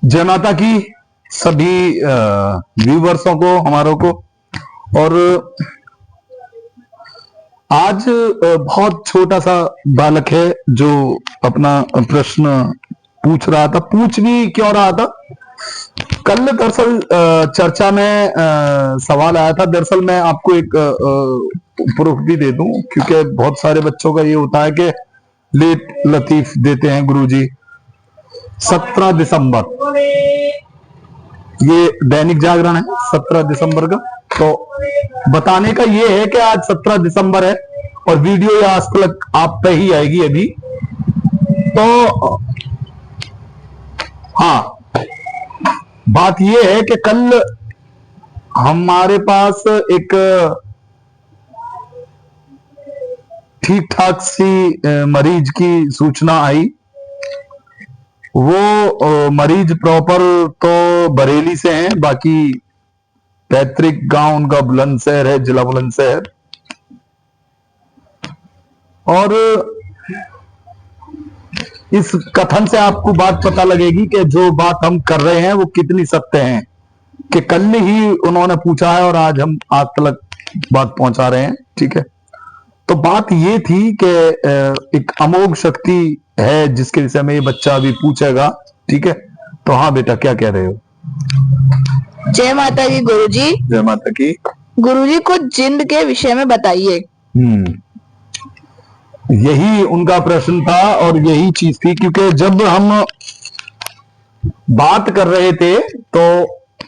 जय माता की सभी व्यूवर्सों को, हमारों को। और आज बहुत छोटा सा बालक है जो अपना प्रश्न पूछ रहा था। पूछ भी क्यों रहा था, कल दरअसल चर्चा में सवाल आया था। दरअसल मैं आपको एक प्रूफ भी दे दूं, क्योंकि बहुत सारे बच्चों का ये होता है कि लेट लतीफ देते हैं गुरुजी। 17 दिसंबर ये दैनिक जागरण है, 17 दिसंबर का। तो बताने का ये है कि आज 17 दिसंबर है और वीडियो ये आज तक आप पे ही आएगी अभी। तो हाँ, बात ये है कि कल हमारे पास एक ठीक ठाक सी मरीज की सूचना आई। वो मरीज प्रॉपर तो बरेली से हैं, बाकी पैतृक गांव उनका बुलंदशहर है, जिला बुलंदशहर। और इस कथन से आपको बात पता लगेगी कि जो बात हम कर रहे हैं वो कितनी सत्य है, कि कल ही उन्होंने पूछा है और आज हम आज तक बात पहुंचा रहे हैं। ठीक है, तो बात ये थी कि एक अमोघ शक्ति है जिसके विषय में ये बच्चा अभी पूछेगा। ठीक है, तो हाँ बेटा, क्या कह रहे हो? जय माता की गुरुजी। जय माता की। गुरुजी को जिंद के विषय में बताइए। यही उनका प्रश्न था और यही चीज थी, क्योंकि जब हम बात कर रहे थे तो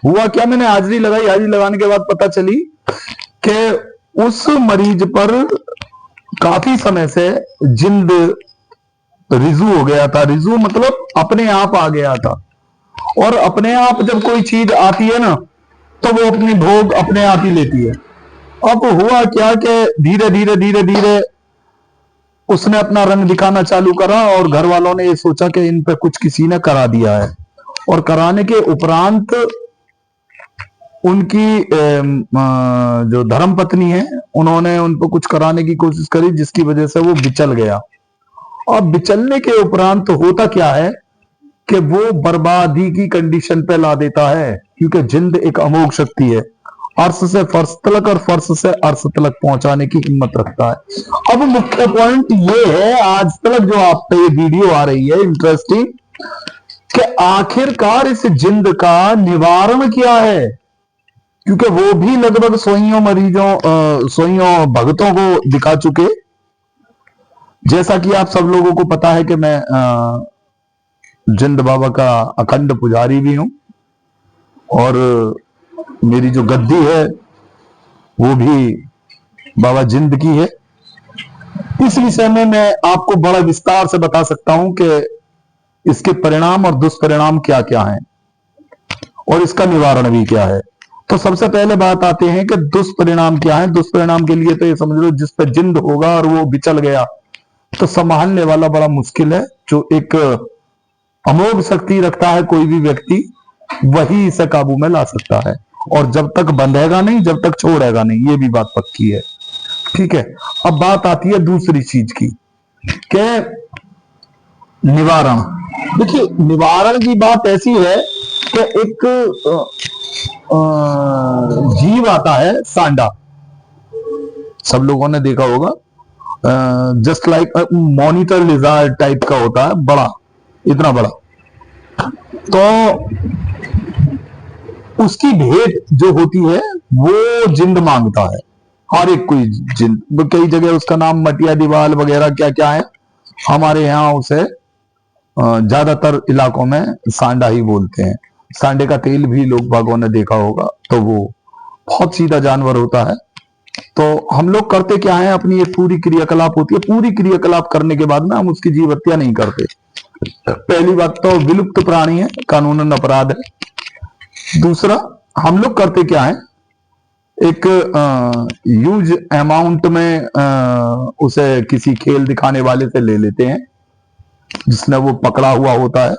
हुआ क्या, मैंने हाजिरी लगाई। हाजिरी लगाने के बाद पता चली कि उस मरीज पर काफी समय से जिंद रिजू हो गया था। रिजू मतलब अपने आप आ गया था। और अपने आप जब कोई चीज आती है ना, तो वो अपनी भोग अपने आप ही लेती है। अब हुआ क्या कि धीरे धीरे धीरे धीरे उसने अपना रंग दिखाना चालू करा और घर वालों ने ये सोचा कि इन पे कुछ किसी ने करा दिया है। और कराने के उपरांत उनकी जो धर्म पत्नी है, उन्होंने उन पर कुछ कराने की कोशिश करी, जिसकी वजह से वो बिचल गया। और बिचलने के उपरांत होता क्या है कि वो बर्बादी की कंडीशन पे ला देता है, क्योंकि जिंद एक अमोघ शक्ति है। अर्श से फर्श तलक और फर्श से अर्श तलक पहुंचाने की हिम्मत रखता है। अब मुख्य पॉइंट ये है, आज तक जो आप पे ये वीडियो आ रही है इंटरेस्टिंग, कि आखिरकार इस जिंद का निवारण क्या है। क्योंकि वो भी लगभग सोइयों मरीजों सोइयों भक्तों को दिखा चुके। जैसा कि आप सब लोगों को पता है कि मैं जिंद बाबा का अखंड पुजारी भी हूं, और मेरी जो गद्दी है वो भी बाबा जिंद की है। इस विषय में मैं आपको बड़ा विस्तार से बता सकता हूं कि इसके परिणाम और दुष्परिणाम क्या क्या हैं और इसका निवारण भी क्या है। तो सबसे पहले बात आते हैं कि दुष्परिणाम क्या है। दुष्परिणाम के लिए तो ये समझ लो, जिस पर जिंद होगा और वो बिचल गया तो संभालने वाला बड़ा मुश्किल है। जो एक अमोघ शक्ति रखता है कोई भी व्यक्ति, वही इसे काबू में ला सकता है। और जब तक बंधेगा नहीं, जब तक छोड़ेगा नहीं, ये भी बात पक्की है। ठीक है, अब बात आती है दूसरी चीज की, कि निवारण। देखिए, निवारण की बात ऐसी है कि एक जीव आता है सांडा, सब लोगों ने देखा होगा। Just like monitor lizard type का होता है, बड़ा, इतना बड़ा। तो उसकी भेंट जो होती है वो जिंद मांगता है, हर एक कोई जिंद। कई जगह उसका नाम मटिया दीवाल वगैरह क्या क्या है, हमारे यहाँ उसे ज्यादातर इलाकों में सांडा ही बोलते हैं। सांडे का तेल भी लोग बागों ने देखा होगा। तो वो बहुत सीधा जानवर होता है। तो हम लोग करते क्या है, अपनी एक पूरी क्रियाकलाप होती है, पूरी क्रियाकलाप करने के बाद में हम उसकी जीव हत्या नहीं करते। पहली बात तो विलुप्त प्राणी है, कानूनन अपराध है। दूसरा, हम लोग करते क्या है, एक ह्यूज अमाउंट में उसे किसी खेल दिखाने वाले से ले लेते हैं, जिसने वो पकड़ा हुआ होता है।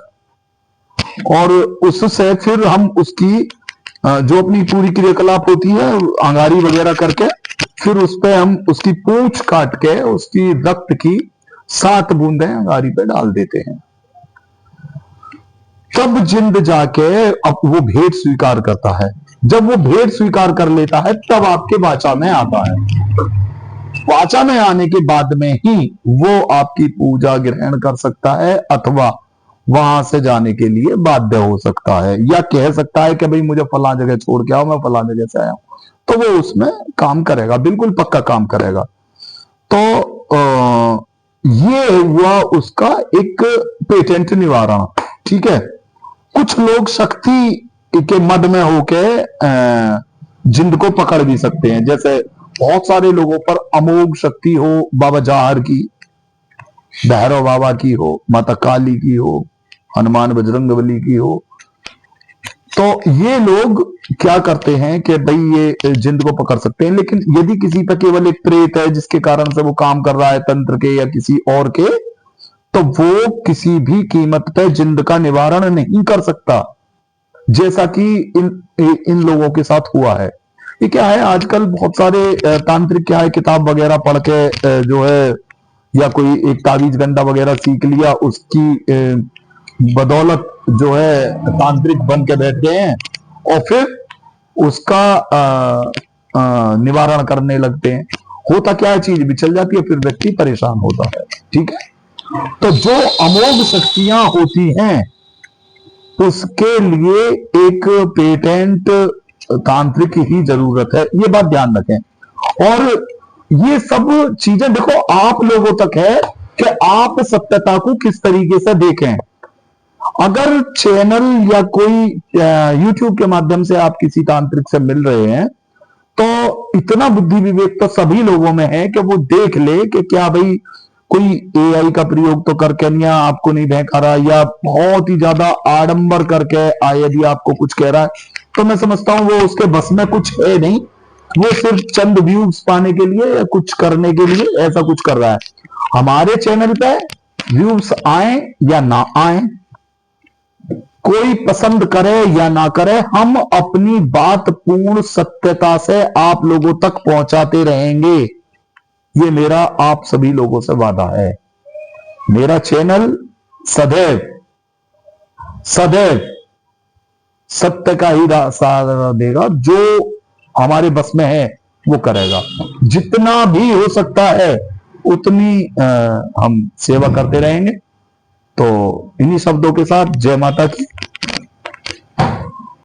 और उससे फिर हम उसकी जो अपनी पूरी क्रियाकलाप होती है, अंगारी वगैरह करके, फिर उस पे हम उसकी पूंछ काट के उसकी रक्त की 7 बूंदें अंगारी पे डाल देते हैं। तब जिंद जाके अब वो भेंट स्वीकार करता है। जब वो भेंट स्वीकार कर लेता है तब आपके वाचा में आता है। वाचा में आने के बाद में ही वो आपकी पूजा ग्रहण कर सकता है अथवा वहां से जाने के लिए बाध्य हो सकता है, या कह सकता है कि भाई मुझे फला जगह छोड़ के आओ, मैं फला जगह से आया हूं, तो वो उसमें काम करेगा, बिल्कुल पक्का काम करेगा। तो ये हुआ उसका एक पेटेंट निवारण। ठीक है। कुछ लोग शक्ति के मद में होके जिंद को पकड़ भी सकते हैं। जैसे बहुत सारे लोगों पर अमोघ शक्ति हो, बाबा जवाहर की, भैरव बाबा की हो, माता काली की हो, हनुमान बजरंग बली की हो, तो ये लोग क्या करते हैं कि भाई ये जिंद को पकड़ सकते हैं। लेकिन यदि किसी पर केवल एक प्रेत है जिसके कारण से वो काम कर रहा है तंत्र के या किसी और के, तो वो किसी भी कीमत पर जिंद का निवारण नहीं कर सकता, जैसा कि इन लोगों के साथ हुआ है। ये क्या है, आजकल बहुत सारे तांत्रिक क्या है, किताब वगैरह पढ़ के जो है, या कोई एक तावीज गंडा वगैरह सीख लिया, उसकी बदौलत जो है तांत्रिक बन के बैठ गए हैं और फिर उसका निवारण करने लगते हैं। होता क्या है, चीज बिचल जाती है, फिर व्यक्ति परेशान होता है। ठीक है। तो जो अमोघ शक्तियां होती हैं उसके लिए एक पेटेंट तांत्रिक ही जरूरत है, ये बात ध्यान रखें। और ये सब चीजें देखो आप लोगों तक है कि आप सत्यता को किस तरीके से देखें। अगर चैनल या कोई YouTube के माध्यम से आप किसी तांत्रिक से मिल रहे हैं, तो इतना बुद्धि विवेक तो सभी लोगों में है कि वो देख ले कि क्या भाई कोई AI का प्रयोग तो करके नहीं, आपको नहीं बहका रहा, या बहुत ही ज्यादा आडंबर करके यदि आपको कुछ कह रहा है, तो मैं समझता हूं वो उसके बस में कुछ है नहीं, वो सिर्फ चंद व्यूज पाने के लिए या कुछ करने के लिए ऐसा कुछ कर रहा है। हमारे चैनल पे व्यूज आए या ना आए, कोई पसंद करे या ना करे, हम अपनी बात पूर्ण सत्यता से आप लोगों तक पहुंचाते रहेंगे। ये मेरा आप सभी लोगों से वादा है। मेरा चैनल सदैव सदैव सत्य का ही सहारा देगा, जो हमारे बस में है वो करेगा। जितना भी हो सकता है उतनी हम सेवा करते रहेंगे। तो इन्हीं शब्दों के साथ जय माता की।